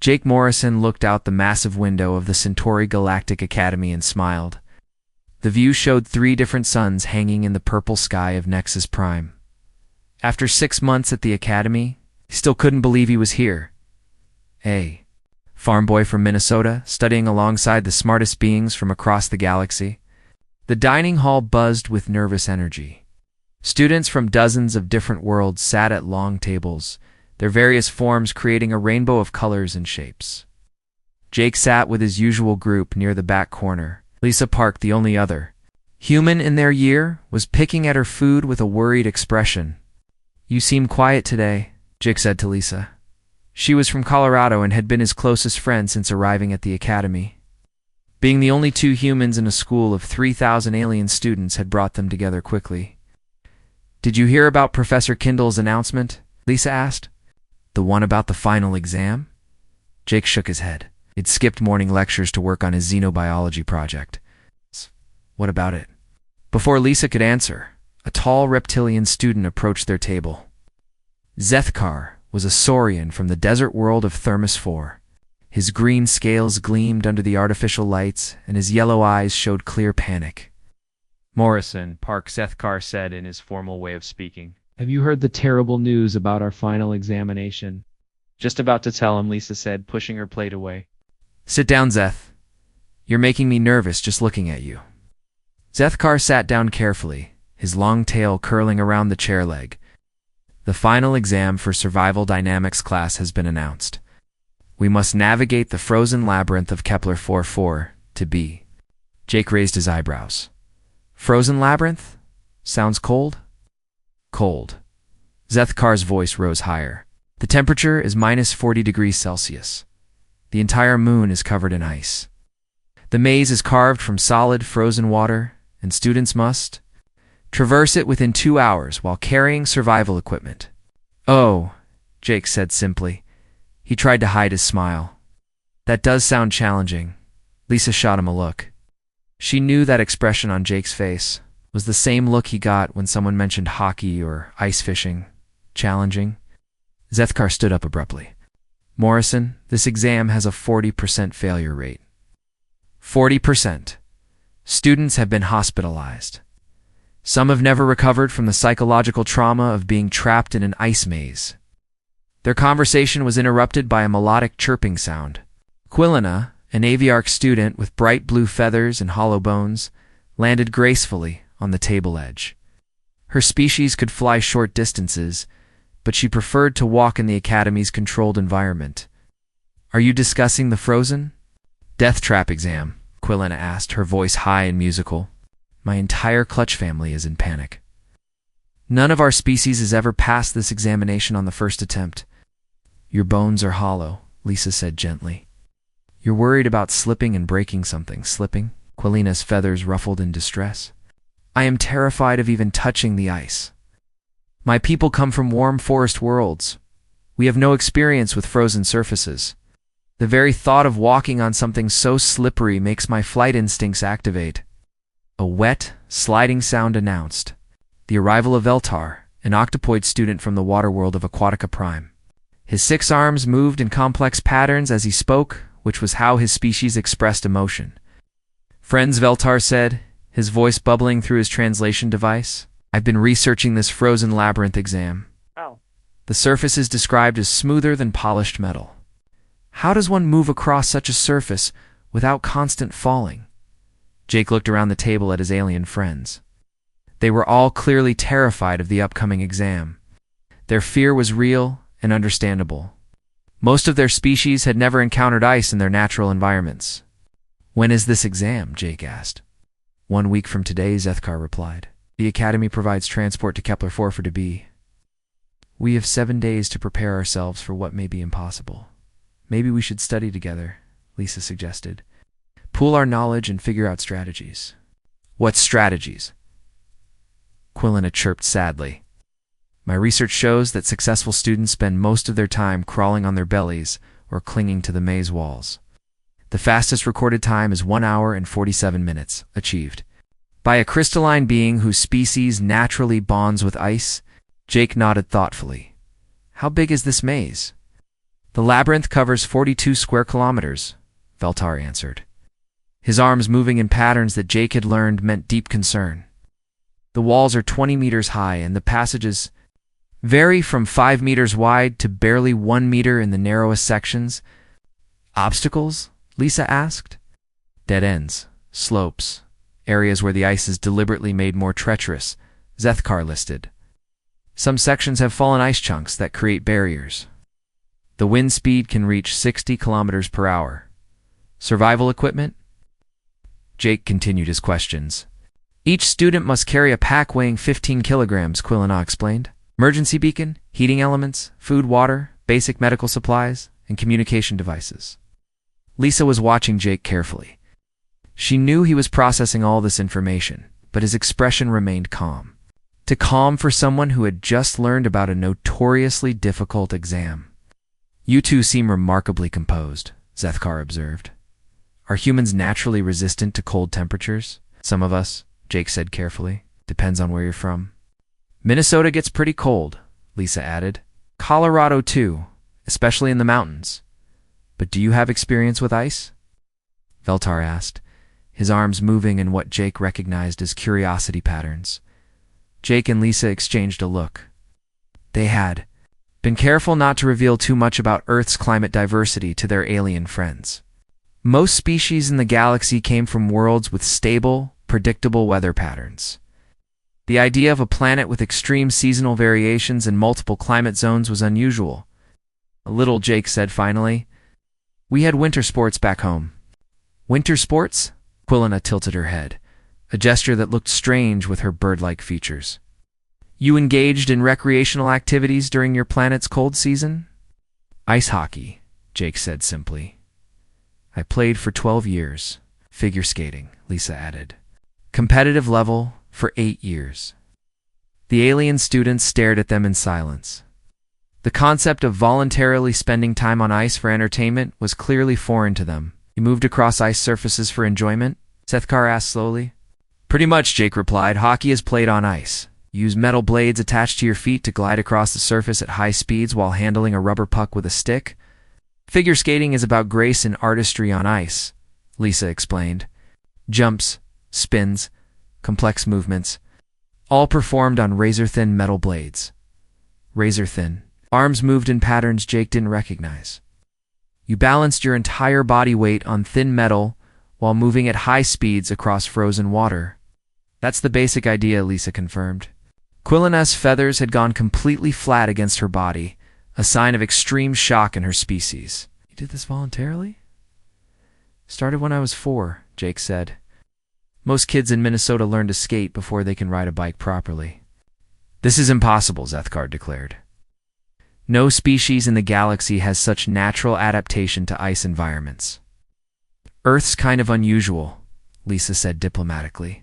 Jake Morrison looked out the massive window of the Centauri Galactic Academy and smiled. The view showed 3 different suns hanging in the purple sky of Nexus Prime. After 6 months at the Academy, he still couldn't believe he was here. A farm boy from Minnesota, studying alongside the smartest beings from across the galaxy. The dining hall buzzed with nervous energy. Students from dozens of different worlds sat at long tables, their various forms creating a rainbow of colors and shapes. Jake sat with his usual group near the back corner. Lisa Park, the only other human in their year, was picking at her food with a worried expression. "You seem quiet today," Jake said to Lisa. She was from Colorado and had been his closest friend since arriving at the academy. Being the only 2 humans in a school of 3,000 alien students had brought them together quickly. "Did you hear about Professor Kindle's announcement?" Lisa asked. "The one about the final exam?" Jake shook his head. He'd skipped morning lectures to work on his xenobiology project. "What about it?" Before Lisa could answer, a tall reptilian student approached their table. Zethkar was a saurian from the desert world of Thermos 4. His green scales gleamed under the artificial lights, and his yellow eyes showed clear panic. "Morrison," Park Zethkar said in his formal way of speaking. "Have you heard the terrible news about our final examination?" "Just about to tell him," Lisa said, pushing her plate away. "Sit down, Zeth. You're making me nervous just looking at you." Zethkar sat down carefully, his long tail curling around the chair leg. "The final exam for Survival Dynamics class has been announced. We must navigate the frozen labyrinth of Kepler 4-4 to B." Jake raised his eyebrows. "Frozen labyrinth? Sounds cold?" "Cold." Zethkar's voice rose higher. "The temperature is minus 40 degrees Celsius. The entire moon is covered in ice. The maze is carved from solid, frozen water, and students must traverse it within 2 hours while carrying survival equipment." "Oh," Jake said simply. He tried to hide his smile. "That does sound challenging." Lisa shot him a look. She knew that expression on Jake's face was the same look he got when someone mentioned hockey or ice fishing. Challenging. Zethkar stood up abruptly. "Morrison, this exam has a 40% failure rate." 40%. Students have been hospitalized. Some have never recovered from the psychological trauma of being trapped in an ice maze. Their conversation was interrupted by a melodic chirping sound. Quilina, an aviarch student with bright blue feathers and hollow bones, landed gracefully on the table edge. Her species could fly short distances, but she preferred to walk in the Academy's controlled environment. "Are you discussing the frozen death trap exam?" Quilina asked, her voice high and musical. "My entire Clutch family is in panic. None of our species has ever passed this examination on the first attempt." "Your bones are hollow," Lisa said gently. "You're worried about slipping and breaking something." "Slipping?" Quilina's feathers ruffled in distress. "I am terrified of even touching the ice. My people come from warm forest worlds. We have no experience with frozen surfaces. The very thought of walking on something so slippery makes my flight instincts activate." A wet, sliding sound announced the arrival of Eltar, an octopoid student from the water world of Aquatica Prime. His 6 arms moved in complex patterns as he spoke, which was how his species expressed emotion. "Friends," Veltar said, his voice bubbling through his translation device, "I've been researching this frozen labyrinth exam. Oh. The surface is described as smoother than polished metal. How does one move across such a surface without constant falling?" Jake looked around the table at his alien friends. They were all clearly terrified of the upcoming exam. Their fear was real and understandable. Most of their species had never encountered ice in their natural environments. "When is this exam?" Jake asked. 1 week from today," Zethkar replied. "The Academy provides transport to Kepler 4 for Debee. We have 7 days to prepare ourselves for what may be impossible. Maybe we should study together," Lisa suggested. "Pool our knowledge and figure out strategies." "What strategies?" Quilina chirped sadly. "My research shows that successful students spend most of their time crawling on their bellies or clinging to the maze walls. The fastest recorded time is 1 hour and 47 minutes, achieved by a crystalline being whose species naturally bonds with ice." Jake nodded thoughtfully. "How big is this maze?" The labyrinth covers 42 square kilometers, Veltar answered, his arms moving in patterns that Jake had learned meant deep concern. The walls are 20 meters high, and the passages vary from 5 meters wide to barely 1 meter in the narrowest sections. Obstacles? Lisa asked. Dead ends, slopes, areas where the ice is deliberately made more treacherous, Zethkar listed. Some sections have fallen ice chunks that create barriers. The wind speed can reach 60 kilometers per hour. Survival equipment? Jake continued his questions. Each student must carry a pack weighing 15 kilograms, Quillina explained. Emergency beacon, heating elements, food, water, basic medical supplies, and communication devices. Lisa was watching Jake carefully. She knew he was processing all this information, but his expression remained calm. Too calm for someone who had just learned about a notoriously difficult exam. You two seem remarkably composed, Zethkar observed. Are humans naturally resistant to cold temperatures? Some of us, Jake said carefully. Depends on where you're from. Minnesota gets pretty cold, Lisa added. Colorado too, especially in the mountains. But do you have experience with ice? Veltar asked, his arms moving in what Jake recognized as curiosity patterns. Jake and Lisa exchanged a look. They had been careful not to reveal too much about Earth's climate diversity to their alien friends. Most species in the galaxy came from worlds with stable, predictable weather patterns. The idea of a planet with extreme seasonal variations and multiple climate zones was unusual. A little, Jake said finally. We had winter sports back home. Winter sports? Quillina tilted her head, a gesture that looked strange with her bird-like features. You engaged in recreational activities during your planet's cold season? Ice hockey, Jake said simply. I played for 12 years. Figure skating, Lisa added. Competitive level for 8 years. The alien students stared at them in silence. The concept of voluntarily spending time on ice for entertainment was clearly foreign to them. You moved across ice surfaces for enjoyment? Zethkar asked slowly. Pretty much, Jake replied. Hockey is played on ice. Use metal blades attached to your feet to glide across the surface at high speeds while handling a rubber puck with a stick. Figure skating is about grace and artistry on ice, Lisa explained. Jumps, spins, complex movements, all performed on razor-thin metal blades. Razor-thin. Arms moved in patterns Jake didn't recognize. You balanced your entire body weight on thin metal while moving at high speeds across frozen water. That's the basic idea, Lisa confirmed. Quillina's feathers had gone completely flat against her body, a sign of extreme shock in her species. You did this voluntarily? Started when I was 4, Jake said. Most kids in Minnesota learn to skate before they can ride a bike properly. This is impossible, Zethkar declared. No species in the galaxy has such natural adaptation to ice environments. Earth's kind of unusual, Lisa said diplomatically.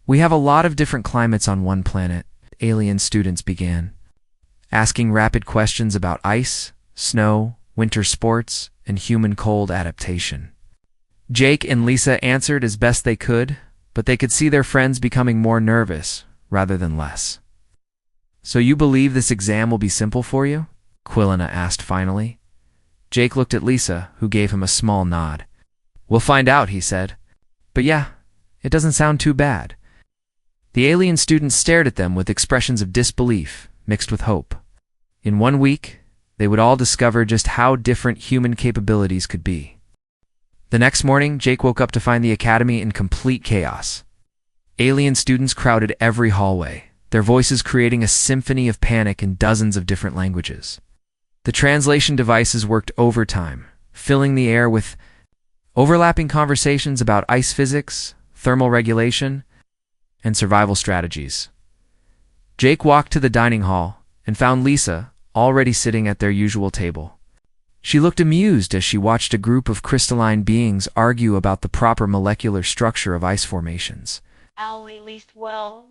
We have a lot of different climates on one planet, alien students began, asking rapid questions about ice, snow, winter sports, and human cold adaptation. Jake and Lisa answered as best they could, but they could see their friends becoming more nervous rather than less. So you believe this exam will be simple for you? Quillina asked finally. Jake looked at Lisa, who gave him a small nod. We'll find out, he said. But yeah, it doesn't sound too bad. The alien students stared at them with expressions of disbelief, mixed with hope. In 1 week, they would all discover just how different human capabilities could be. The next morning, Jake woke up to find the academy in complete chaos. Alien students crowded every hallway, their voices creating a symphony of panic in dozens of different languages. The translation devices worked overtime, filling the air with overlapping conversations about ice physics, thermal regulation, and survival strategies. Jake walked to the dining hall and found Lisa already sitting at their usual table. She looked amused as she watched a group of crystalline beings argue about the proper molecular structure of ice formations. I'll at least well.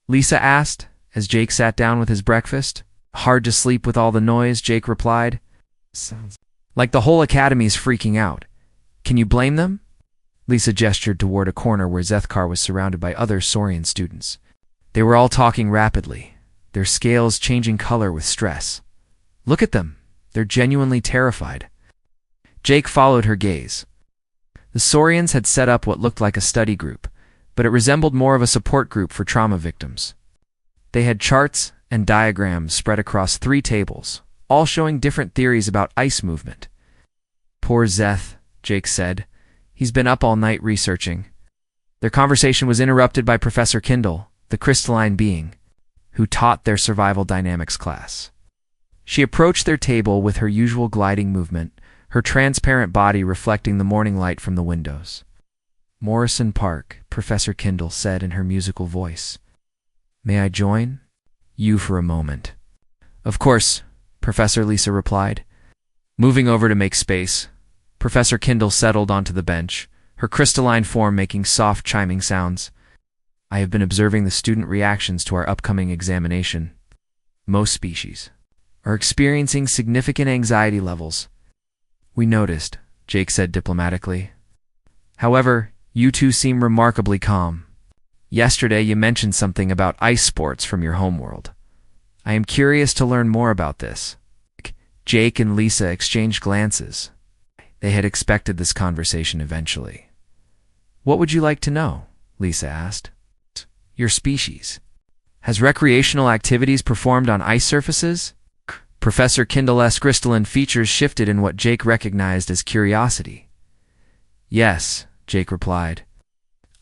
Lisa asked as Jake sat down with his breakfast. Hard to sleep with all the noise, Jake replied. Sounds like the whole academy's freaking out. Can you blame them? Lisa gestured toward a corner where Zethkar was surrounded by other Saurian students. They were all talking rapidly, their scales changing color with stress. Look at them, They're genuinely terrified. Jake followed her gaze. The Saurians had set up what looked like a study group, but it resembled more of a support group for trauma victims. They had charts and diagrams spread across 3 tables, all showing different theories about ice movement. "Poor Zeth," Jake said. "He's been up all night researching." Their conversation was interrupted by Professor Kindle, the crystalline being, who taught their survival dynamics class. She approached their table with her usual gliding movement, her transparent body reflecting the morning light from the windows. "Morrison Park," Professor Kindle said in her musical voice. "May I join you for a moment?" "Of course," Professor Lisa replied. Moving over to make space, Professor Kindle settled onto the bench, her crystalline form making soft chiming sounds. "I have been observing the student reactions to our upcoming examination. Most species are experiencing significant anxiety levels." "We noticed," Jake said diplomatically. "However, you two seem remarkably calm. Yesterday you mentioned something about ice sports from your homeworld. I am curious to learn more about this." Jake and Lisa exchanged glances. They had expected this conversation eventually. "What would you like to know?" Lisa asked. "Your species has recreational activities performed on ice surfaces?" Professor Kindle's crystalline features shifted in what Jake recognized as curiosity. "Yes," Jake replied.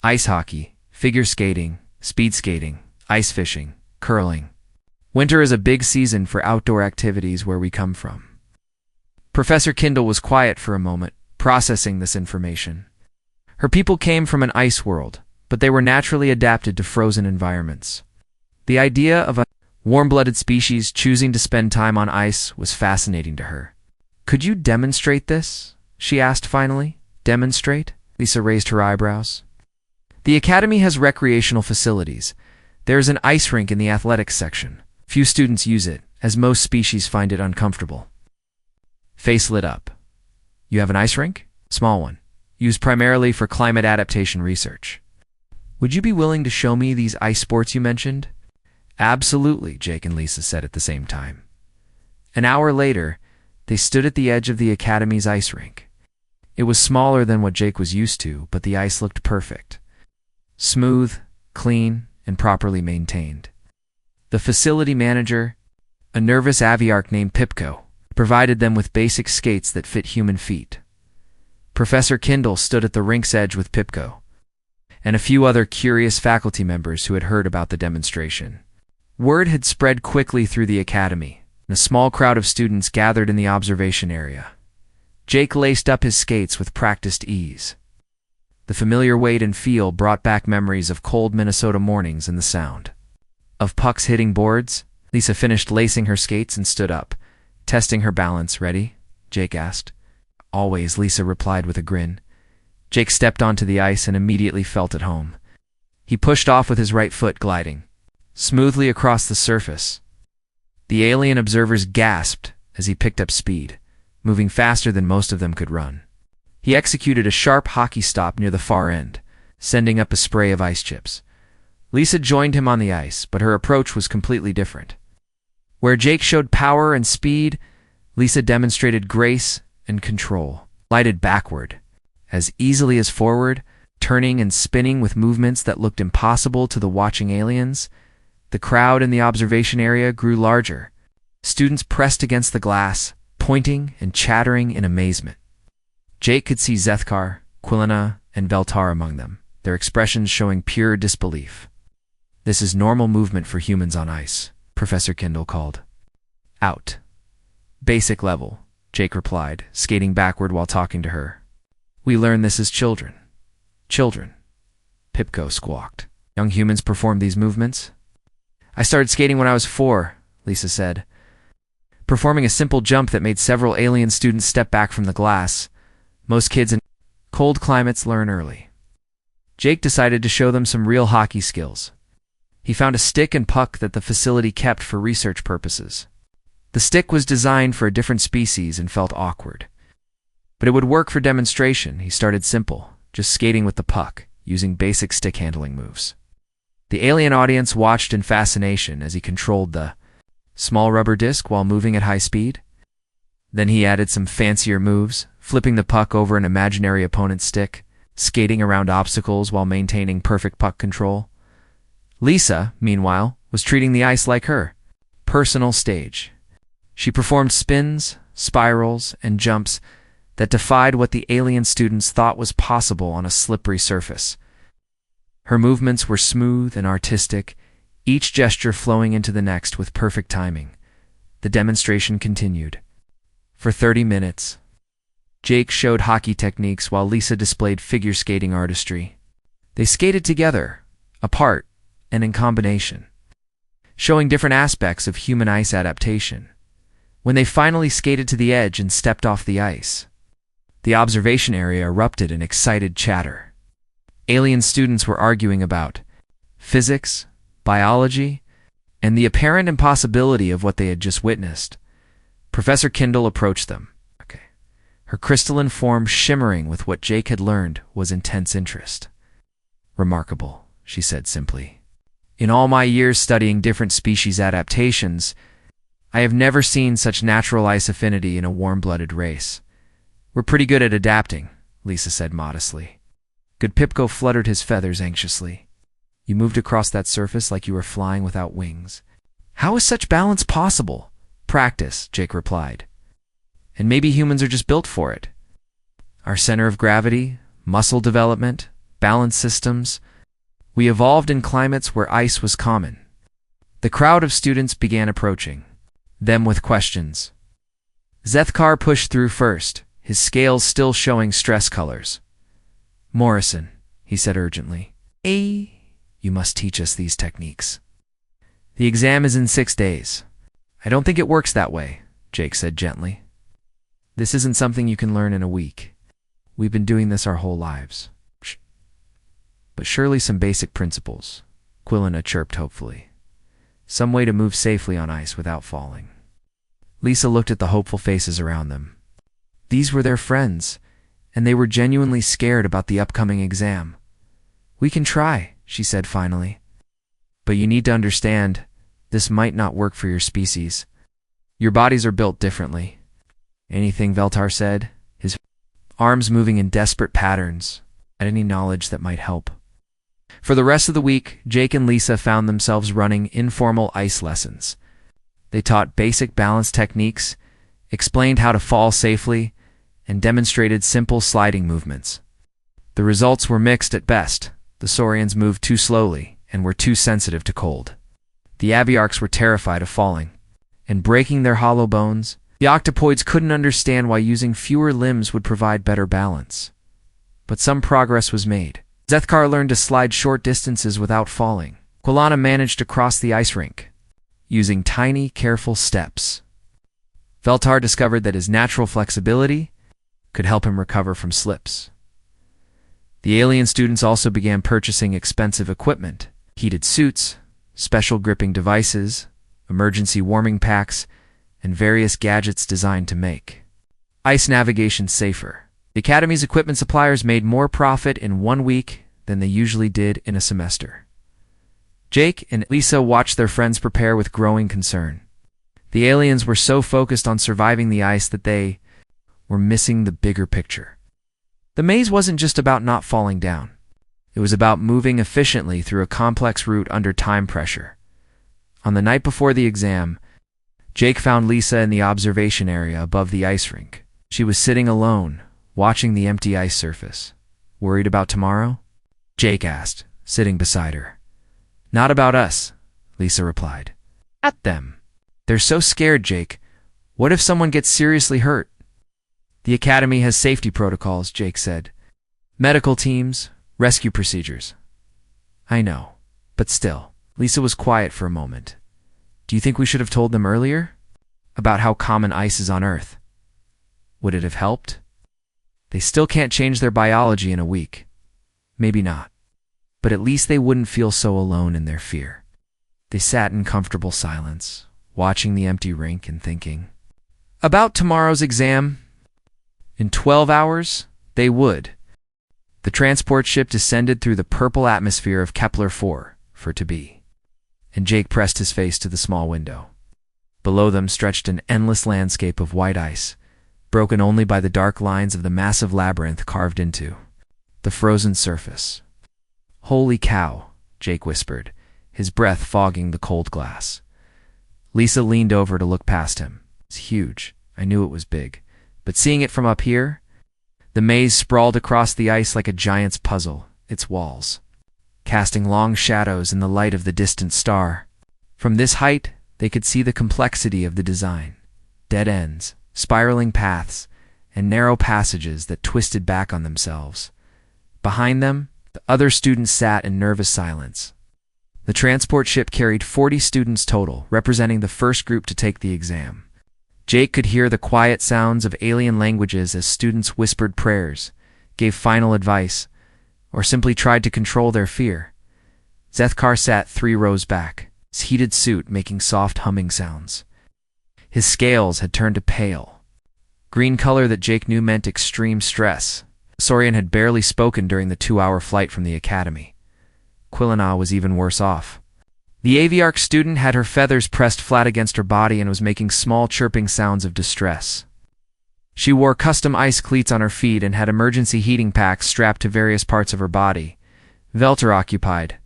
"Ice hockey, figure skating, speed skating, ice fishing, curling. Winter is a big season for outdoor activities where we come from." Professor Kindle was quiet for a moment, processing this information. Her people came from an ice world, but they were naturally adapted to frozen environments. The idea of a warm-blooded species choosing to spend time on ice was fascinating to her. "Could you demonstrate this?" she asked finally. "Demonstrate?" Lisa raised her eyebrows. "The Academy has recreational facilities. There is an ice rink in the athletics section. Few students use it, as most species find it uncomfortable." Face lit up. "You have an ice rink?" "Small one, used primarily for climate adaptation research." "Would you be willing to show me these ice sports you mentioned?" "Absolutely," Jake and Lisa said at the same time. An hour later, they stood at the edge of the Academy's ice rink. It was smaller than what Jake was used to, but the ice looked perfect. Smooth, clean, and properly maintained. The facility manager, a nervous aviarch named Pipko, provided them with basic skates that fit human feet. Professor Kindle stood at the rink's edge with Pipko, and a few other curious faculty members who had heard about the demonstration. Word had spread quickly through the academy, and a small crowd of students gathered in the observation area. Jake laced up his skates with practiced ease. The familiar weight and feel brought back memories of cold Minnesota mornings and the sound of pucks hitting boards. Lisa finished lacing her skates and stood up, testing her balance. "Ready?" Jake asked. "Always," Lisa replied with a grin. Jake stepped onto the ice and immediately felt at home. He pushed off with his right foot, gliding smoothly across the surface. The alien observers gasped as he picked up speed, moving faster than most of them could run. He executed a sharp hockey stop near the far end, sending up a spray of ice chips. Lisa joined him on the ice, but her approach was completely different. Where Jake showed power and speed, Lisa demonstrated grace and control. Glided backward, as easily as forward, turning and spinning with movements that looked impossible to the watching aliens. The crowd in the observation area grew larger. Students pressed against the glass, pointing and chattering in amazement. Jake could see Zethkar, Quilina, and Veltar among them, their expressions showing pure disbelief. "This is normal movement for humans on ice," Professor Kindle called. "Out." "Basic level," Jake replied, skating backward while talking to her. "We learn this as children." "Children," Pipko squawked. "Young humans perform these movements?" "I started skating when I was 4, Lisa said, performing a simple jump that made several alien students step back from the glass. Most kids in cold climates learn early." Jake decided to show them some real hockey skills. He found a stick and puck that the facility kept for research purposes. The stick was designed for a different species and felt awkward. But it would work for demonstration. He started simple, just skating with the puck, using basic stick handling moves. The alien audience watched in fascination as he controlled the small rubber disc while moving at high speed. Then he added some fancier moves, flipping the puck over an imaginary opponent's stick, skating around obstacles while maintaining perfect puck control. Lisa, meanwhile, was treating the ice like her personal stage. She performed spins, spirals, and jumps that defied what the alien students thought was possible on a slippery surface. Her movements were smooth and artistic, each gesture flowing into the next with perfect timing. The demonstration continued. For 30 minutes, Jake showed hockey techniques while Lisa displayed figure skating artistry. They skated together, apart, and in combination, showing different aspects of human ice adaptation. When they finally skated to the edge and stepped off the ice, the observation area erupted in excited chatter. Alien students were arguing about physics, biology, and the apparent impossibility of what they had just witnessed. Professor Kindle approached them. Her crystalline form shimmering with what Jake had learned was intense interest. "Remarkable," she said simply. "In all my years studying different species adaptations, I have never seen such natural ice affinity in a warm-blooded race. We're pretty good at adapting," Lisa said modestly. Good Pipko fluttered his feathers anxiously. "You moved across that surface like you were flying without wings. How is such balance possible?" "Practice," Jake replied. "And maybe humans are just built for it. Our center of gravity, muscle development, balance systems. We evolved in climates where ice was common." The crowd of students began approaching, them with questions. Zethkar pushed through first, his scales still showing stress colors. "Morrison," he said urgently, "you must teach us these techniques. The exam is in 6 days." "I don't think it works that way," Jake said gently. "This isn't something you can learn in a week. We've been doing this our whole lives." "But surely some basic principles," Quilina chirped hopefully. "Some way to move safely on ice without falling." Lisa looked at the hopeful faces around them. These were their friends, and they were genuinely scared about the upcoming exam. "We can try," she said finally. "But you need to understand, this might not work for your species. Your bodies are built differently." "Anything?" Veltar said, his arms moving in desperate patterns at any knowledge that might help. For the rest of the week, Jake and Lisa found themselves running informal ice lessons. They taught basic balance techniques, explained how to fall safely, and demonstrated simple sliding movements. The results were mixed at best. The Saurians moved too slowly and were too sensitive to cold. The Aviarchs were terrified of falling and breaking their hollow bones. The octopoids couldn't understand why using fewer limbs would provide better balance. But some progress was made. Zethkar learned to slide short distances without falling. Quilana managed to cross the ice rink, using tiny, careful steps. Veltar discovered that his natural flexibility could help him recover from slips. The alien students also began purchasing expensive equipment, heated suits, special gripping devices, emergency warming packs, and various gadgets designed to make ice navigation safer. The Academy's equipment suppliers made more profit in 1 week than they usually did in a semester. Jake and Lisa watched their friends prepare with growing concern. The aliens were so focused on surviving the ice that they were missing the bigger picture. The maze wasn't just about not falling down. It was about moving efficiently through a complex route under time pressure. On the night before the exam, Jake found Lisa in the observation area above the ice rink. She was sitting alone, watching the empty ice surface. "Worried about tomorrow?" Jake asked, sitting beside her. "Not about us," Lisa replied. "At them. They're so scared, Jake. What if someone gets seriously hurt?" "The Academy has safety protocols," Jake said. "Medical teams, rescue procedures." "I know, but still." Lisa was quiet for a moment. "Do you think we should have told them earlier? About how common ice is on Earth? Would it have helped?" "They still can't change their biology in a week." "Maybe not. But at least they wouldn't feel so alone in their fear." They sat in comfortable silence, watching the empty rink and thinking. About tomorrow's exam. In 12 hours, they would. The transport ship descended through the purple atmosphere of Kepler-4 for to be. And Jake pressed his face to the small window. Below them stretched an endless landscape of white ice, broken only by the dark lines of the massive labyrinth carved into the frozen surface. "Holy cow," Jake whispered, his breath fogging the cold glass. Lisa leaned over to look past him. "It's huge. I knew it was big. But seeing it from up here," the maze sprawled across the ice like a giant's puzzle, its walls casting long shadows in the light of the distant star. From this height, they could see the complexity of the design: dead ends, spiraling paths, and narrow passages that twisted back on themselves. Behind them, the other students sat in nervous silence. The transport ship carried 40 students total, representing the first group to take the exam. Jake could hear the quiet sounds of alien languages as students whispered prayers, gave final advice, or simply tried to control their fear. Zethkar sat 3 rows back, his heated suit making soft humming sounds. His scales had turned a pale green color that Jake knew meant extreme stress. Saurian had barely spoken during the 2-hour flight from the academy. Quilina was even worse off. The Aviarch student had her feathers pressed flat against her body and was making small chirping sounds of distress. She wore custom ice cleats on her feet and had emergency heating packs strapped to various parts of her body. Veltar occupied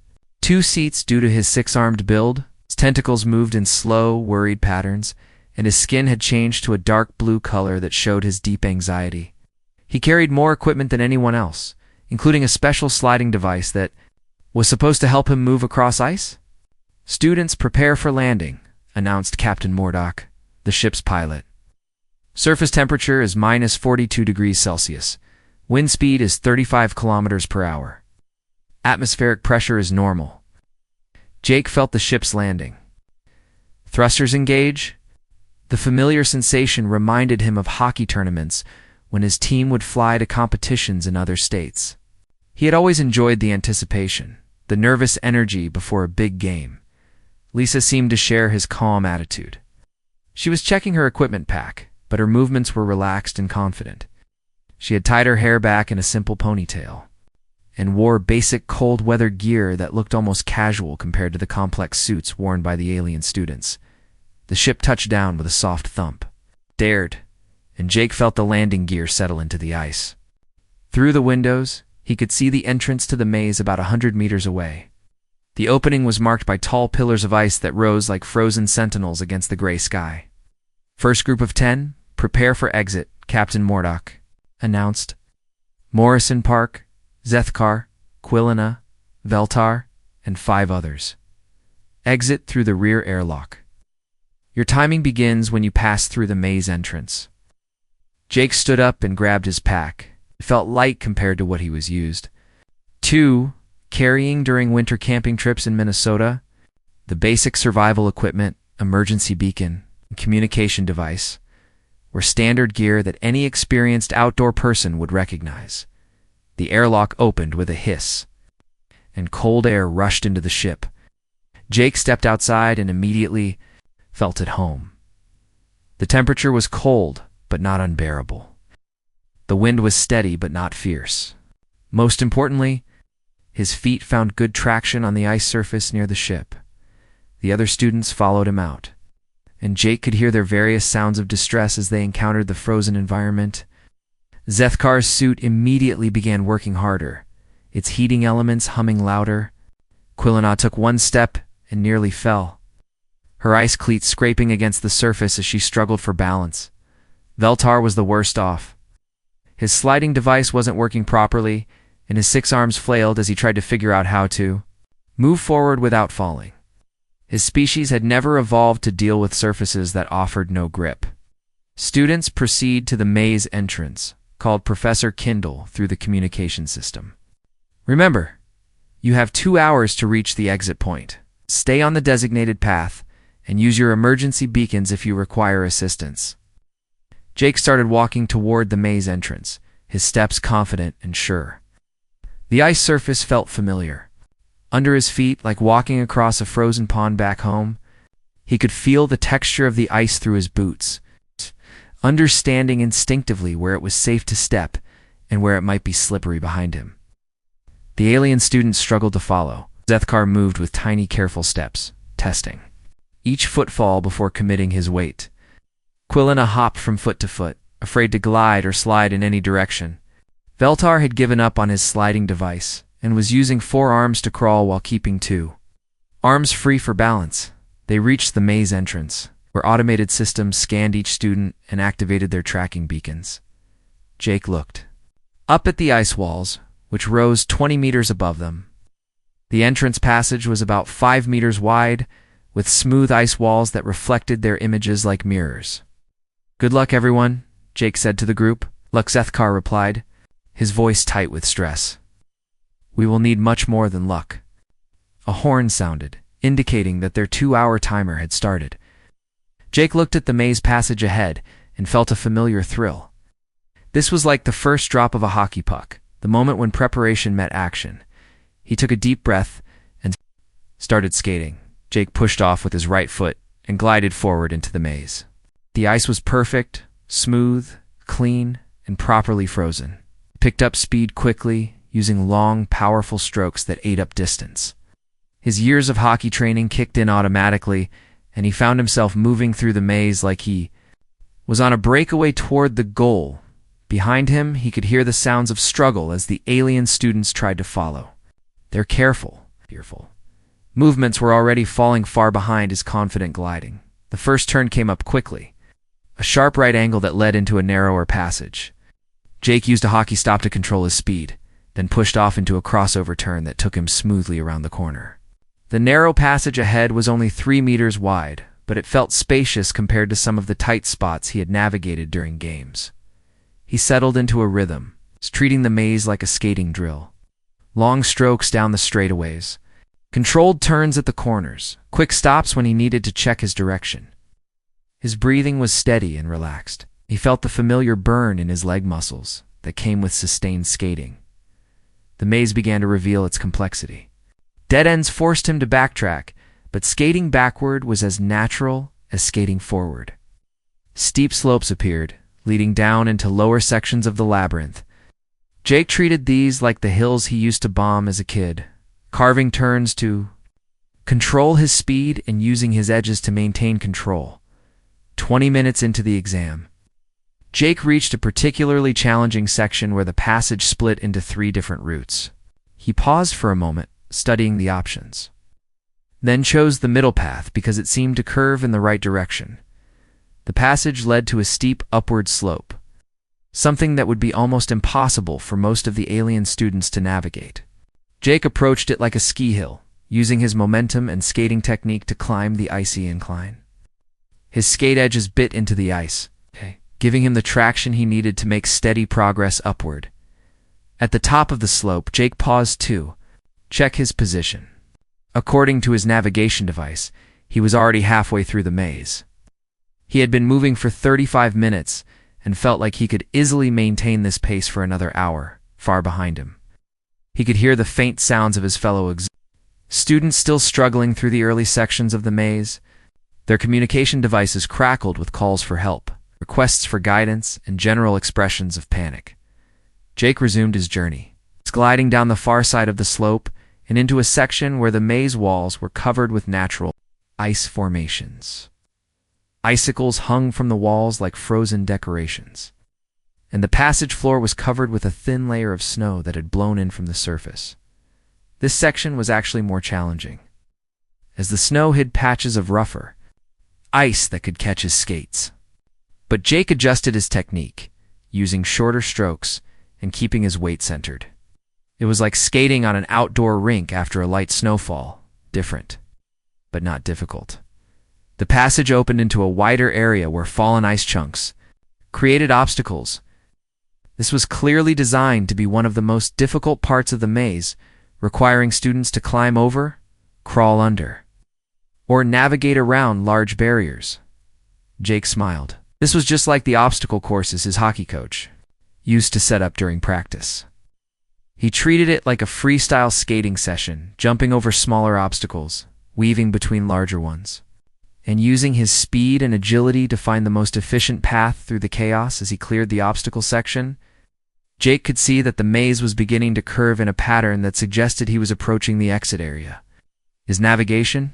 2 seats due to his 6-armed build. His tentacles moved in slow, worried patterns, and his skin had changed to a dark blue color that showed his deep anxiety. He carried more equipment than anyone else, including a special sliding device that was supposed to help him move across ice. "Students, prepare for landing," announced Captain Mordock, the ship's pilot. "Surface temperature is minus 42 degrees Celsius. Wind speed is 35 kilometers per hour. Atmospheric pressure is normal." Jake felt the ship's landing. "Thrusters engage." The familiar sensation reminded him of hockey tournaments when his team would fly to competitions in other states. He had always enjoyed the anticipation, the nervous energy before a big game. Lisa seemed to share his calm attitude. She was checking her equipment pack, but her movements were relaxed and confident. She had tied her hair back in a simple ponytail and wore basic cold-weather gear that looked almost casual compared to the complex suits worn by the alien students. The ship touched down with a soft thump. Dared, and Jake felt the landing gear settle into the ice. Through the windows, he could see the entrance to the maze about 100 meters away. The opening was marked by tall pillars of ice that rose like frozen sentinels against the gray sky. "First group of 10, prepare for exit," Captain Mordock announced. Morrison Park, Zethkar, Quilina, Veltar, and 5 others. "Exit through the rear airlock. Your timing begins when you pass through the maze entrance." Jake stood up and grabbed his pack. It felt light compared to what he was used to carrying during winter camping trips in Minnesota: the basic survival equipment, emergency beacon, and communication device were standard gear that any experienced outdoor person would recognize. The airlock opened with a hiss, and cold air rushed into the ship. Jake stepped outside and immediately felt at home. The temperature was cold, but not unbearable. The wind was steady, but not fierce. Most importantly, his feet found good traction on the ice surface near the ship. The other students followed him out, and Jake could hear their various sounds of distress as they encountered the frozen environment. Zethkar's suit immediately began working harder, its heating elements humming louder. Quilina took one step and nearly fell, her ice cleats scraping against the surface as she struggled for balance. Veltar was the worst off. His sliding device wasn't working properly, and his 6 arms flailed as he tried to figure out how to move forward without falling. His species had never evolved to deal with surfaces that offered no grip. Students proceed to the maze entrance, called Professor Kindle, through the communication system. Remember, you have 2 hours to reach the exit point. Stay on the designated path, and use your emergency beacons if you require assistance. Jake started walking toward the maze entrance, his steps confident and sure. The ice surface felt familiar. Under his feet, like walking across a frozen pond back home, he could feel the texture of the ice through his boots, understanding instinctively where it was safe to step and where it might be slippery behind him. The alien student struggled to follow. Zethkar moved with tiny, careful steps, testing each footfall before committing his weight. Quilina hopped from foot to foot, afraid to glide or slide in any direction. Veltar had given up on his sliding device and was using 4 arms to crawl while keeping 2 arms free for balance. They reached the maze entrance, where automated systems scanned each student and activated their tracking beacons. Jake looked up at the ice walls, which rose 20 meters above them. The entrance passage was about 5 meters wide, with smooth ice walls that reflected their images like mirrors. "Good luck, everyone," Jake said to the group. Luxethkar replied, his voice tight with stress. "We will need much more than luck." A horn sounded, indicating that their 2-hour timer had started. Jake looked at the maze passage ahead and felt a familiar thrill. This was like the first drop of a hockey puck, the moment when preparation met action. He took a deep breath and started skating. Jake pushed off with his right foot and glided forward into the maze. The ice was perfect, smooth, clean, and properly frozen. He picked up speed quickly, using long, powerful strokes that ate up distance. His years of hockey training kicked in automatically, and he found himself moving through the maze like he was on a breakaway toward the goal. Behind him, he could hear the sounds of struggle as the alien students tried to follow. Their careful, fearful movements were already falling far behind his confident gliding. The first turn came up quickly, a sharp right angle that led into a narrower passage. Jake used a hockey stop to control his speed, then pushed off into a crossover turn that took him smoothly around the corner. The narrow passage ahead was only 3 meters wide, but it felt spacious compared to some of the tight spots he had navigated during games. He settled into a rhythm, treating the maze like a skating drill. Long strokes down the straightaways, controlled turns at the corners, quick stops when he needed to check his direction. His breathing was steady and relaxed. He felt the familiar burn in his leg muscles that came with sustained skating. The maze began to reveal its complexity. Dead ends forced him to backtrack, but skating backward was as natural as skating forward. Steep slopes appeared, leading down into lower sections of the labyrinth. Jake treated these like the hills he used to bomb as a kid, carving turns to control his speed and using his edges to maintain control. 20 minutes into the exam, Jake reached a particularly challenging section where the passage split into 3 different routes. He paused for a moment, studying the options, then chose the middle path because it seemed to curve in the right direction. The passage led to a steep upward slope, something that would be almost impossible for most of the alien students to navigate. Jake approached it like a ski hill, using his momentum and skating technique to climb the icy incline. His skate edges bit into the ice, giving him the traction he needed to make steady progress upward. At the top of the slope, Jake paused to check his position. According to his navigation device, he was already halfway through the maze. He had been moving for 35 minutes and felt like he could easily maintain this pace for another hour, far behind him. He could hear the faint sounds of his fellow students still struggling through the early sections of the maze. Their communication devices crackled with calls for help, requests for guidance, and general expressions of panic. Jake resumed his journey, gliding down the far side of the slope and into a section where the maze walls were covered with natural ice formations. Icicles hung from the walls like frozen decorations, and the passage floor was covered with a thin layer of snow that had blown in from the surface. This section was actually more challenging, as the snow hid patches of rougher ice that could catch his skates. But Jake adjusted his technique, using shorter strokes and keeping his weight centered. It was like skating on an outdoor rink after a light snowfall, different, but not difficult. The passage opened into a wider area where fallen ice chunks created obstacles. This was clearly designed to be one of the most difficult parts of the maze, requiring students to climb over, crawl under, or navigate around large barriers. Jake smiled. This was just like the obstacle courses his hockey coach used to set up during practice. He treated it like a freestyle skating session, jumping over smaller obstacles, weaving between larger ones, and using his speed and agility to find the most efficient path through the chaos as he cleared the obstacle section. Jake could see that the maze was beginning to curve in a pattern that suggested he was approaching the exit area. His navigation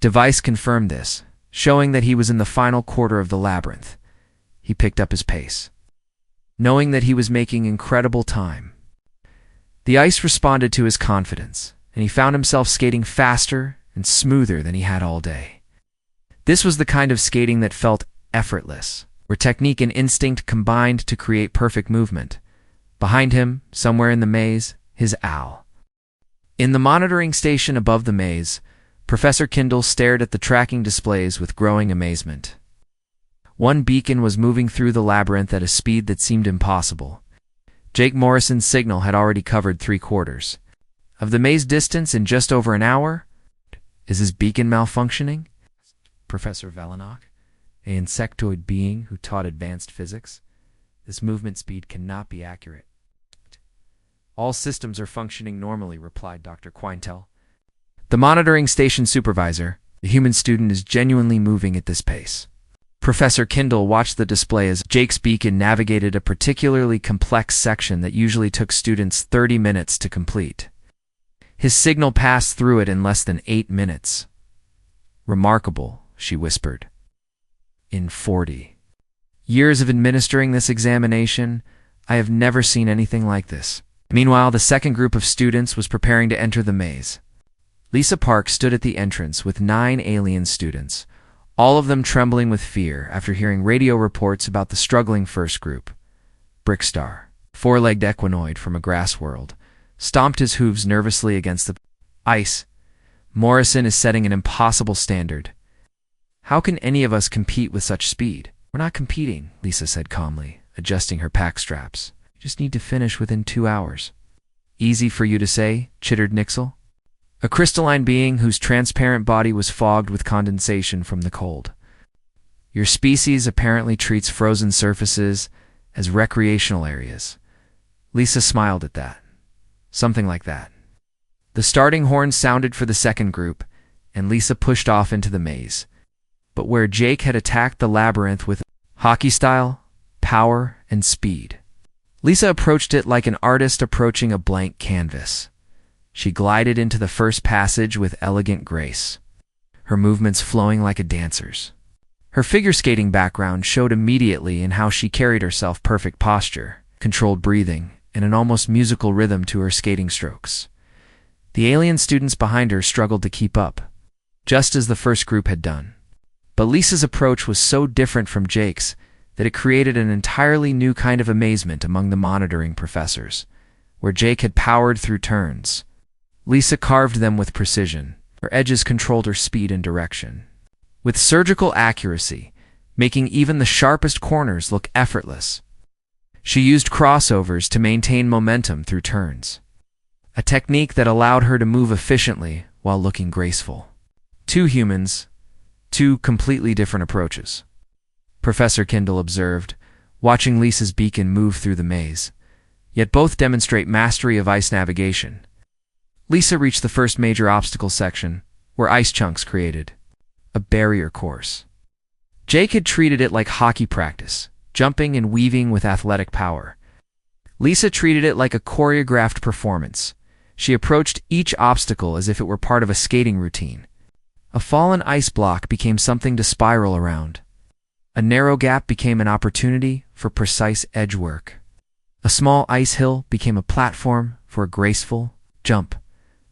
device confirmed this, showing that he was in the final quarter of the labyrinth. He picked up his pace, knowing that he was making incredible time. The ice responded to his confidence, and he found himself skating faster and smoother than he had all day. This was the kind of skating that felt effortless, where technique and instinct combined to create perfect movement. Behind him, somewhere in the maze, his owl. In the monitoring station above the maze, Professor Kindle stared at the tracking displays with growing amazement. One beacon was moving through the labyrinth at a speed that seemed impossible. Jake Morrison's signal had already covered 3/4 of the maze distance in just over an hour. Is his beacon malfunctioning? Professor Valenok, an insectoid being who taught advanced physics. This movement speed cannot be accurate. All systems are functioning normally, replied Dr. Quintel. The monitoring station supervisor, the human student, is genuinely moving at this pace. Professor Kindle watched the display as Jake's beacon navigated a particularly complex section that usually took students 30 minutes to complete. His signal passed through it in less than 8 minutes. Remarkable, she whispered. In 40 years of administering this examination, I have never seen anything like this. Meanwhile, the second group of students was preparing to enter the maze. Lisa Park stood at the entrance with 9 alien students, all of them trembling with fear after hearing radio reports about the struggling first group. Brickstar, 4-legged equinoid from a grass world, stomped his hooves nervously against the ice. Morrison is setting an impossible standard. How can any of us compete with such speed? We're not competing, Lisa said calmly, adjusting her pack straps. You just need to finish within 2 hours. Easy for you to say, chittered Nixel, a crystalline being whose transparent body was fogged with condensation from the cold. Your species apparently treats frozen surfaces as recreational areas. Lisa smiled at that. Something like that. The starting horn sounded for the second group, and Lisa pushed off into the maze. But where Jake had attacked the labyrinth with hockey style, power, and speed, Lisa approached it like an artist approaching a blank canvas. She glided into the first passage with elegant grace, her movements flowing like a dancer's. Her figure skating background showed immediately in how she carried herself: perfect posture, controlled breathing, and an almost musical rhythm to her skating strokes. The alien students behind her struggled to keep up, just as the first group had done. But Lisa's approach was so different from Jake's that it created an entirely new kind of amazement among the monitoring professors. Where Jake had powered through turns, Lisa carved them with precision. Her edges controlled her speed and direction, with surgical accuracy, making even the sharpest corners look effortless. She used crossovers to maintain momentum through turns, a technique that allowed her to move efficiently while looking graceful. 2 humans, 2 completely different approaches, Professor Kindle observed, watching Lisa's beacon move through the maze. Yet both demonstrate mastery of ice navigation. Lisa reached the first major obstacle section, where ice chunks created a barrier course. Jake had treated it like hockey practice, jumping and weaving with athletic power. Lisa treated it like a choreographed performance. She approached each obstacle as if it were part of a skating routine. A fallen ice block became something to spiral around. A narrow gap became an opportunity for precise edge work. A small ice hill became a platform for a graceful jump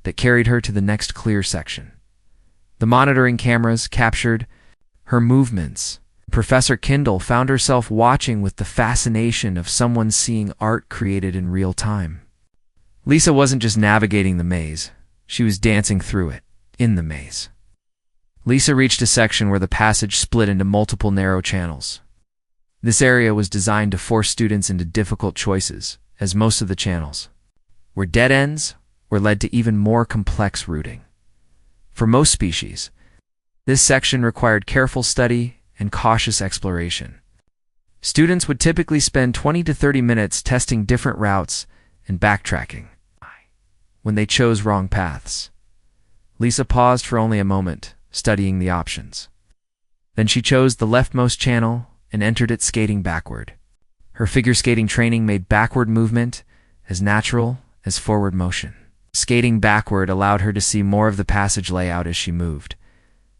that carried her to the next clear section. The monitoring cameras captured her movements. Professor Kindle found herself watching with the fascination of someone seeing art created in real time. Lisa wasn't just navigating the maze, she was dancing through it, in the maze. Lisa reached a section where the passage split into multiple narrow channels. This area was designed to force students into difficult choices, as most of the channels were dead ends or led to even more complex routing. For most species, this section required careful study and cautious exploration. Students would typically spend 20 to 30 minutes testing different routes and backtracking when they chose wrong paths. Lisa paused for only a moment, studying the options. Then she chose the leftmost channel and entered it skating backward. Her figure skating training made backward movement as natural as forward motion. Skating backward allowed her to see more of the passage layout as she moved.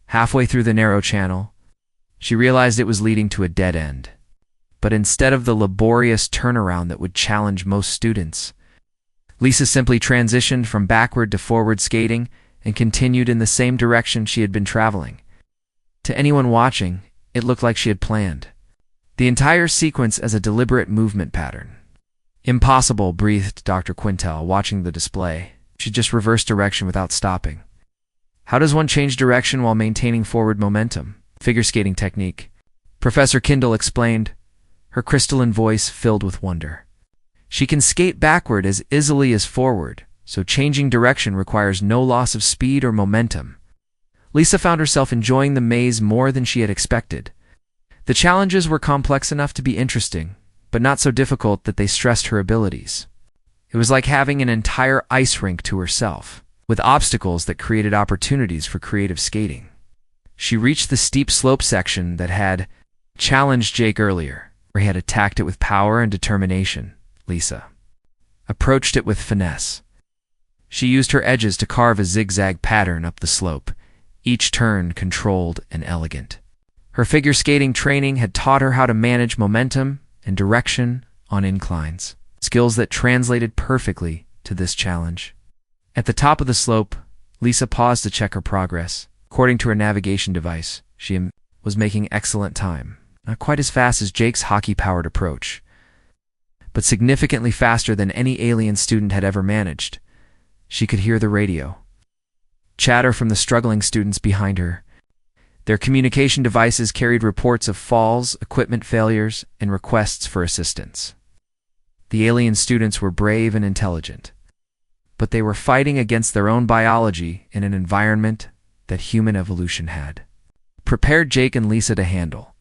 Halfway through the narrow channel, she realized it was leading to a dead end. but instead of the laborious turnaround that would challenge most students. Lisa simply transitioned from backward to forward skating and continued in the same direction she had been traveling. To anyone watching, it looked like she had planned the entire sequence as a deliberate movement pattern. "Impossible," breathed Dr. Quintel, watching the display. She just reversed direction without stopping. "How does one change direction while maintaining forward momentum?" "Figure skating technique," Professor Kindle explained, her crystalline voice filled with wonder. "She can skate backward as easily as forward, so changing direction requires no loss of speed or momentum." Lisa found herself enjoying the maze more than she had expected. The challenges were complex enough to be interesting, but not so difficult that they stressed her abilities. It was like having an entire ice rink to herself, with obstacles that created opportunities for creative skating. She reached the steep slope section that had challenged Jake earlier, where he had attacked it with power and determination. Lisa approached it with finesse. She used her edges to carve a zigzag pattern up the slope, each turn controlled and elegant. Her figure skating training had taught her how to manage momentum and direction on inclines, skills that translated perfectly to this challenge. At the top of the slope, Lisa paused to check her progress. According to her navigation device, she was making excellent time. Not quite as fast as Jake's hockey-powered approach, but significantly faster than any alien student had ever managed. She could hear the radio chatter from the struggling students behind her. Their communication devices carried reports of falls, equipment failures, and requests for assistance. The alien students were brave and intelligent, but they were fighting against their own biology in an environment that human evolution had prepared Jake and Lisa to handle.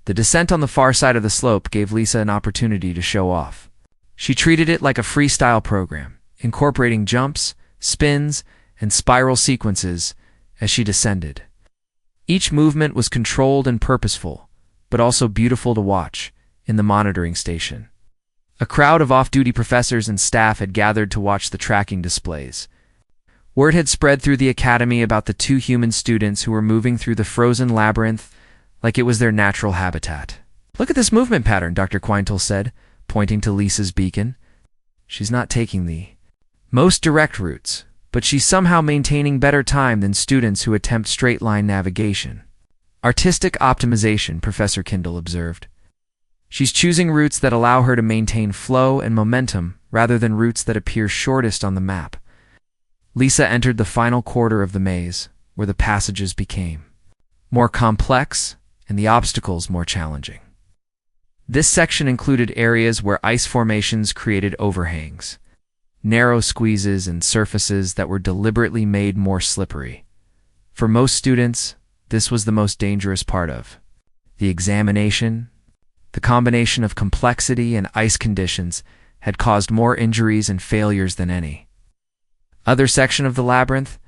The descent on the far side of the slope gave Lisa an opportunity to show off. She treated it like a freestyle program, incorporating jumps, spins, and spiral sequences as she descended. Each movement was controlled and purposeful, but also beautiful to watch in the monitoring station. A crowd of off-duty professors and staff had gathered to watch the tracking displays. Word had spread through the academy about the two human students who were moving through the frozen labyrinth like it was their natural habitat. "Look at this movement pattern," Dr. Quintel said, pointing to Lisa's beacon. "She's not taking the most direct routes, but she's somehow maintaining better time than students who attempt straight-line navigation." "Artistic optimization," Professor Kindle observed. "She's choosing routes that allow her to maintain flow and momentum rather than routes that appear shortest on the map." Lisa entered the final quarter of the maze, where the passages became more complex and the obstacles more challenging. This section included areas where ice formations created overhangs, narrow squeezes, and surfaces that were deliberately made more slippery. For most students, this was the most dangerous part of the examination. The combination of complexity and ice conditions had caused more injuries and failures than any other section of the labyrinth.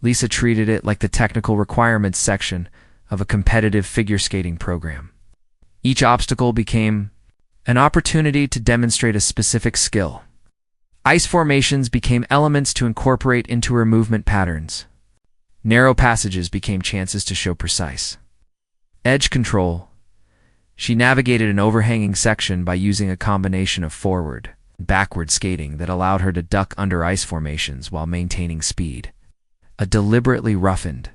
Lisa treated it like the technical requirements section of a competitive figure skating program. Each obstacle became an opportunity to demonstrate a specific skill. Ice formations became elements to incorporate into her movement patterns. Narrow passages became chances to show precise edge control. She navigated an overhanging section by using a combination of forward and backward skating that allowed her to duck under ice formations while maintaining speed. A deliberately roughened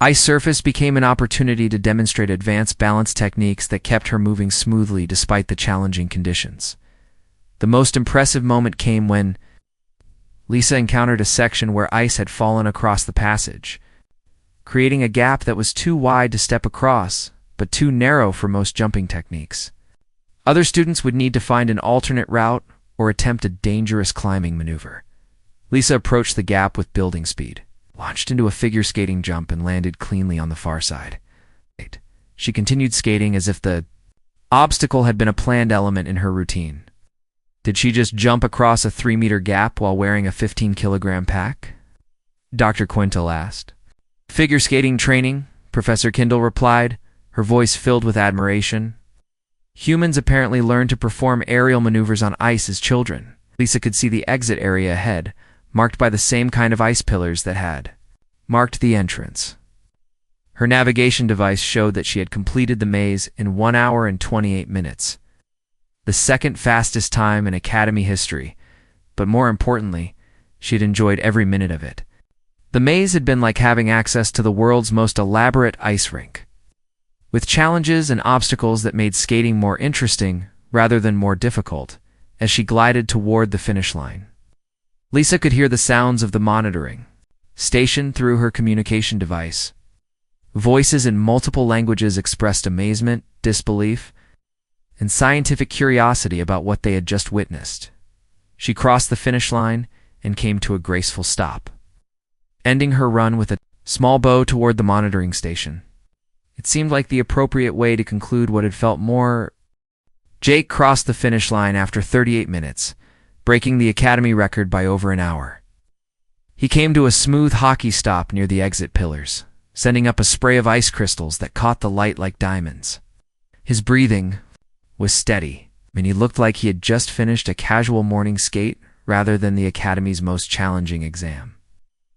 ice surface became an opportunity to demonstrate advanced balance techniques that kept her moving smoothly despite the challenging conditions. The most impressive moment came when Lisa encountered a section where ice had fallen across the passage, creating a gap that was too wide to step across, but too narrow for most jumping techniques. Other students would need to find an alternate route or attempt a dangerous climbing maneuver. Lisa approached the gap with building speed, launched into a figure skating jump, and landed cleanly on the far side. She continued skating as if the obstacle had been a planned element in her routine. Did she just jump across a 3-meter gap while wearing a 15-kilogram pack? Dr. Quintel asked. "Figure skating training," Professor Kindle replied, her voice filled with admiration. "Humans apparently learned to perform aerial maneuvers on ice as children." Lisa could see the exit area ahead, marked by the same kind of ice pillars that had marked the entrance. Her navigation device showed that she had completed the maze in 1 hour and 28 minutes, the second fastest time in Academy history, but more importantly, she had enjoyed every minute of it. The maze had been like having access to the world's most elaborate ice rink, with challenges and obstacles that made skating more interesting rather than more difficult as she glided toward the finish line. Lisa could hear the sounds of the monitoring station through her communication device. Voices in multiple languages expressed amazement, disbelief, and scientific curiosity about what they had just witnessed. She crossed the finish line and came to a graceful stop, ending her run with a small bow toward the monitoring station. It seemed like the appropriate way to conclude what had felt more. Jake crossed the finish line after 38 minutes, breaking the Academy record by over an hour. He came to a smooth hockey stop near the exit pillars, sending up a spray of ice crystals that caught the light like diamonds. His breathing was steady, and he looked like he had just finished a casual morning skate rather than the Academy's most challenging exam.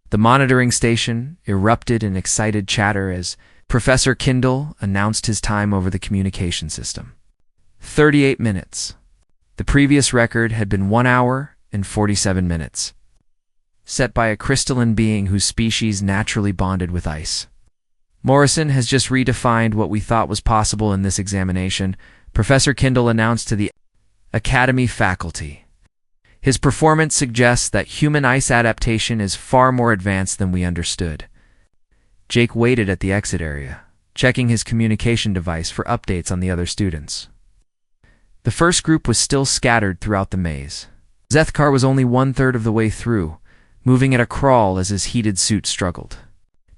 The monitoring station erupted in excited chatter as Professor Kindle announced his time over the communication system. 38 minutes. The previous record had been 1 hour and 47 minutes, set by a crystalline being whose species naturally bonded with ice. Morrison has just redefined what we thought was possible in this examination, Professor Kindle announced to the Academy faculty. His performance suggests that human ice adaptation is far more advanced than we understood. Jake waited at the exit area, checking his communication device for updates on the other students. The first group was still scattered throughout the maze. Zethkar was only 1/3 of the way through, moving at a crawl as his heated suit struggled.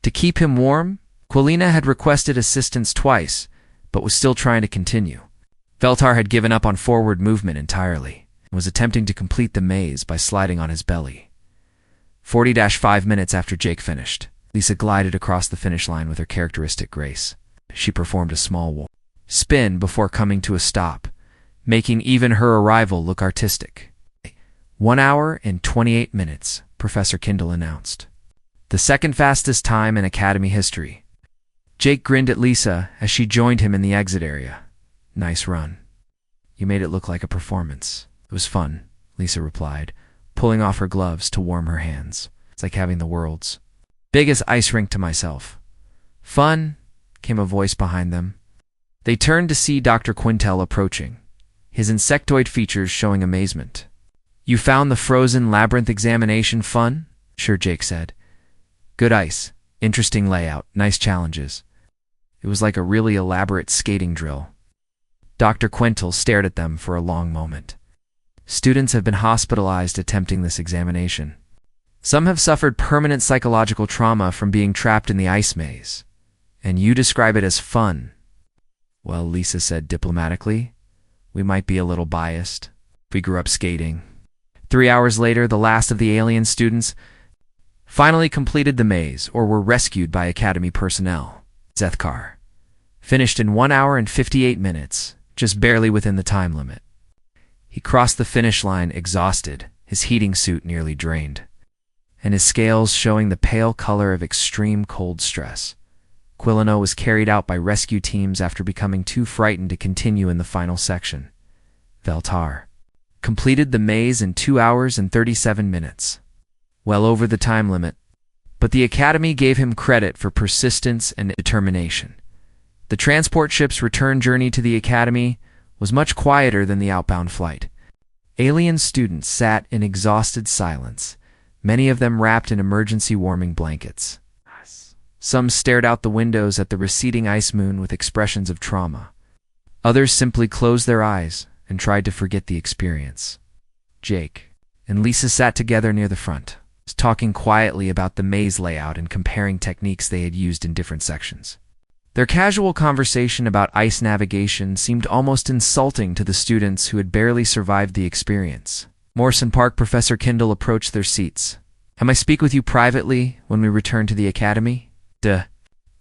To keep him warm, Quilina had requested assistance twice, but was still trying to continue. Veltar had given up on forward movement entirely and was attempting to complete the maze by sliding on his belly. 40-5 minutes after Jake finished, Lisa glided across the finish line with her characteristic grace. She performed a small spin before coming to a stop, making even her arrival look artistic. 1 hour and 28 minutes, Professor Kindle announced. The second fastest time in Academy history. Jake grinned at Lisa as she joined him in the exit area. Nice run. You made it look like a performance. It was fun, Lisa replied, pulling off her gloves to warm her hands. It's like having the world's biggest ice rink to myself. Fun, came a voice behind them. They turned to see Dr. Quintel approaching, his insectoid features showing amazement. You found the frozen labyrinth examination fun? Sure, Jake said. Good ice, interesting layout, nice challenges. It was like a really elaborate skating drill. Dr. Quintel stared at them for a long moment. Students have been hospitalized attempting this examination. Some have suffered permanent psychological trauma from being trapped in the ice maze. And you describe it as fun. Well, Lisa said diplomatically, we might be a little biased. We grew up skating. 3 hours later, the last of the alien students finally completed the maze or were rescued by Academy personnel. Zethkar finished in 1 hour and 58 minutes, just barely within the time limit. He crossed the finish line exhausted, his heating suit nearly drained, and his scales showing the pale color of extreme cold stress. Quilino was carried out by rescue teams after becoming too frightened to continue in the final section. Veltar completed the maze in 2 hours and 37 minutes, well over the time limit, but the Academy gave him credit for persistence and determination. The transport ship's return journey to the Academy was much quieter than the outbound flight. Alien students sat in exhausted silence, many of them wrapped in emergency warming blankets. Some stared out the windows at the receding ice moon with expressions of trauma. Others simply closed their eyes and tried to forget the experience. Jake and Lisa sat together near the front, talking quietly about the maze layout and comparing techniques they had used in different sections. Their casual conversation about ice navigation seemed almost insulting to the students who had barely survived the experience. Morrison Park Professor Kindle approached their seats. Am I speak with you privately when we return to the Academy?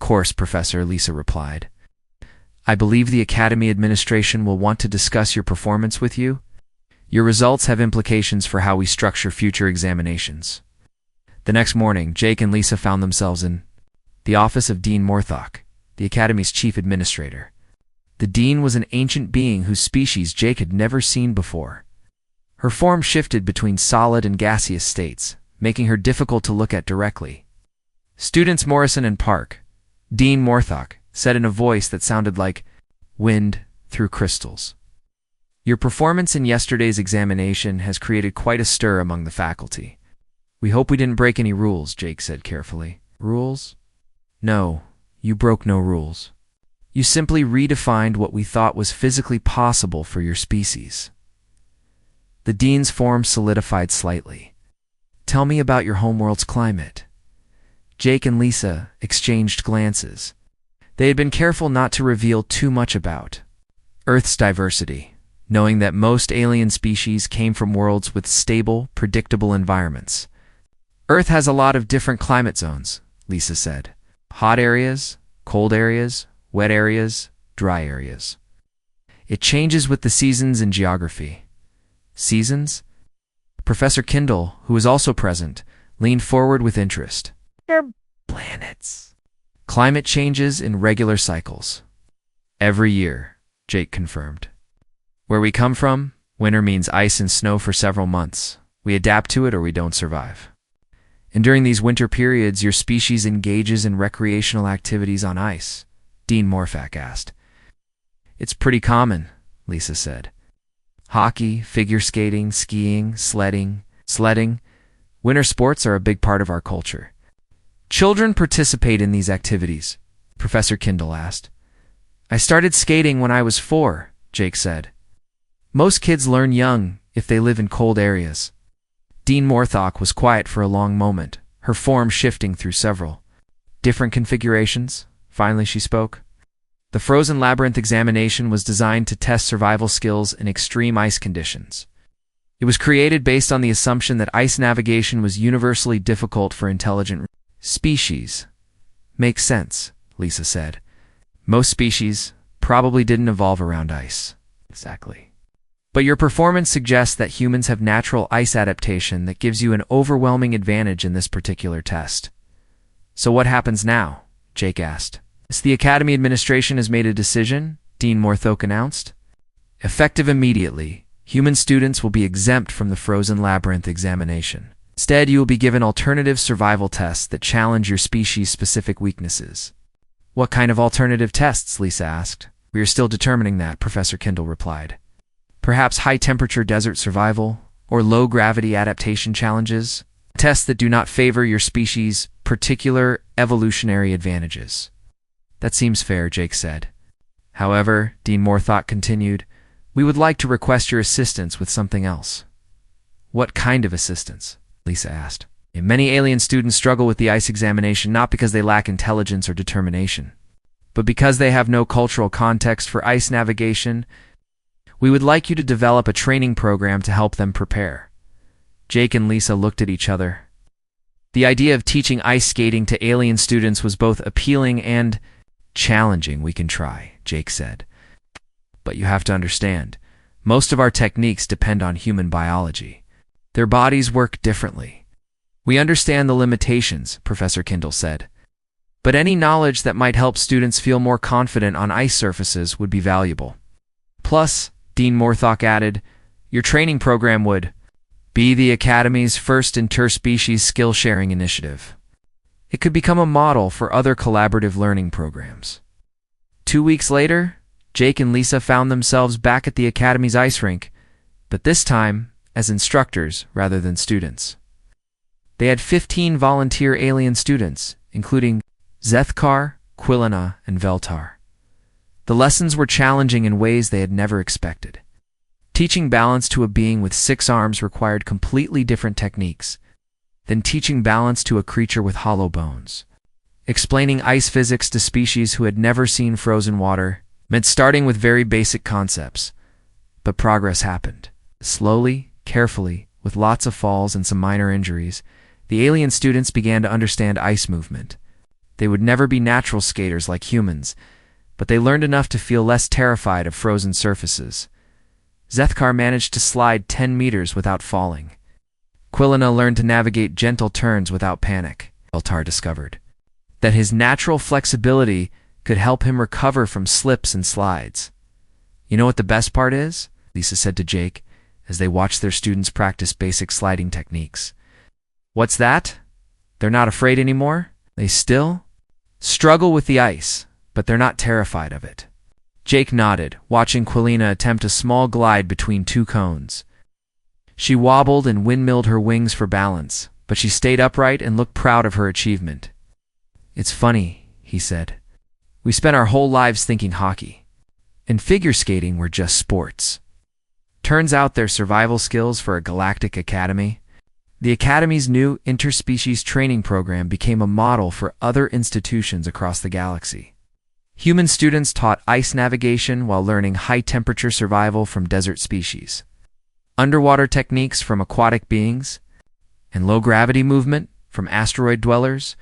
Course, Professor, Lisa replied. I believe the Academy administration will want to discuss your performance with you. Your results have implications for how we structure future examinations. The next morning, Jake and Lisa found themselves in the office of Dean Morthock, the Academy's chief administrator. The Dean was an ancient being whose species Jake had never seen before. Her form shifted between solid and gaseous states, making her difficult to look at directly. "Students Morrison and Park," Dean Morthock said in a voice that sounded like wind through crystals. "Your performance in yesterday's examination has created quite a stir among the faculty. We hope we didn't break any rules," Jake said carefully. "Rules? No, you broke no rules. You simply redefined what we thought was physically possible for your species." The Dean's form solidified slightly. "Tell me about your homeworld's climate." Jake and Lisa exchanged glances. They had been careful not to reveal too much about Earth's diversity, knowing that most alien species came from worlds with stable, predictable environments. "Earth has a lot of different climate zones," Lisa said. "Hot areas, cold areas, wet areas, dry areas. It changes with the seasons and geography." "Seasons?" Professor Kindle, who was also present, leaned forward with interest. They're "Planets. Climate changes in regular cycles. Every year," Jake confirmed. "Where we come from, winter means ice and snow for several months. We adapt to it or we don't survive. And during these winter periods, your species engages in recreational activities on ice," Dean Morthock asked. "It's pretty common," Lisa said. "Hockey, figure skating, skiing, sledding. Winter sports are a big part of our culture." "Children participate in these activities?" Professor Kindle asked. "I started skating when I was 4, Jake said. "Most kids learn young if they live in cold areas." Dean Morthock was quiet for a long moment, her form shifting through several different configurations. Finally she spoke. "The Frozen Labyrinth examination was designed to test survival skills in extreme ice conditions. It was created based on the assumption that ice navigation was universally difficult for intelligent species." "Makes sense," Lisa said. "Most species probably didn't evolve around ice." "Exactly. But your performance suggests that humans have natural ice adaptation that gives you an overwhelming advantage in this particular test." "So what happens now?" Jake asked. "The Academy administration has made a decision," Dean Morthock announced. "Effective immediately, human students will be exempt from the Frozen Labyrinth examination. Instead, you will be given alternative survival tests that challenge your species-specific weaknesses." "What kind of alternative tests?" Lisa asked. "We are still determining that," Professor Kindle replied. "Perhaps high-temperature desert survival or low-gravity adaptation challenges, tests that do not favor your species' particular evolutionary advantages." "That seems fair," Jake said. "However," Dean Morthock continued, "we would like to request your assistance with something else." "What kind of assistance?" Lisa asked. "Many alien students struggle with the ice examination not because they lack intelligence or determination, but because they have no cultural context for ice navigation. We would like you to develop a training program to help them prepare." Jake and Lisa looked at each other. The idea of teaching ice skating to alien students was both appealing and challenging. "We can try," Jake said. "But you have to understand, most of our techniques depend on human biology. Their bodies work differently." "We understand the limitations," Professor Kindle said. "But any knowledge that might help students feel more confident on ice surfaces would be valuable. Plus," Dean Morthock added, "your training program would be the Academy's first interspecies skill-sharing initiative. It could become a model for other collaborative learning programs." 2 weeks later, Jake and Lisa found themselves back at the Academy's ice rink, but this time as instructors rather than students. They had 15 volunteer alien students, including Zethkar, Quilina, and Veltar. The lessons were challenging in ways they had never expected. Teaching balance to a being with 6 arms required completely different techniques than teaching balance to a creature with hollow bones. Explaining ice physics to species who had never seen frozen water meant starting with very basic concepts. But progress happened. Slowly, carefully, with lots of falls and some minor injuries, the alien students began to understand ice movement. They would never be natural skaters like humans, but they learned enough to feel less terrified of frozen surfaces. Zethkar managed to slide 10 meters without falling. Quilina learned to navigate gentle turns without panic, Veltar discovered. that his natural flexibility could help him recover from slips and slides. You know what the best part is? Lisa said to Jake as they watched their students practice basic sliding techniques. What's that? They're not afraid anymore? They still struggle with the ice, but they're not terrified of it. Jake nodded, watching Quilina attempt a small glide between two cones. She wobbled and windmilled her wings for balance, but she stayed upright and looked proud of her achievement. It's funny, he said. We spent our whole lives thinking hockey and figure skating were just sports. Turns out they're survival skills for a galactic academy. The academy's new interspecies training program became a model for other institutions across the galaxy. Human students taught ice navigation while learning high-temperature survival from desert species, underwater techniques from aquatic beings, and low-gravity movement from asteroid dwellers.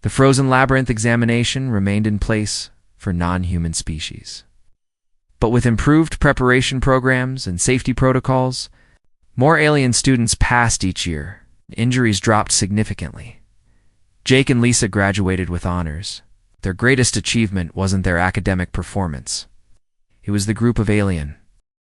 The frozen labyrinth examination remained in place for non-human species. But with improved preparation programs and safety protocols, more alien students passed each year. Injuries dropped significantly. Jake and Lisa graduated with honors. Their greatest achievement wasn't their academic performance. It was the group of alien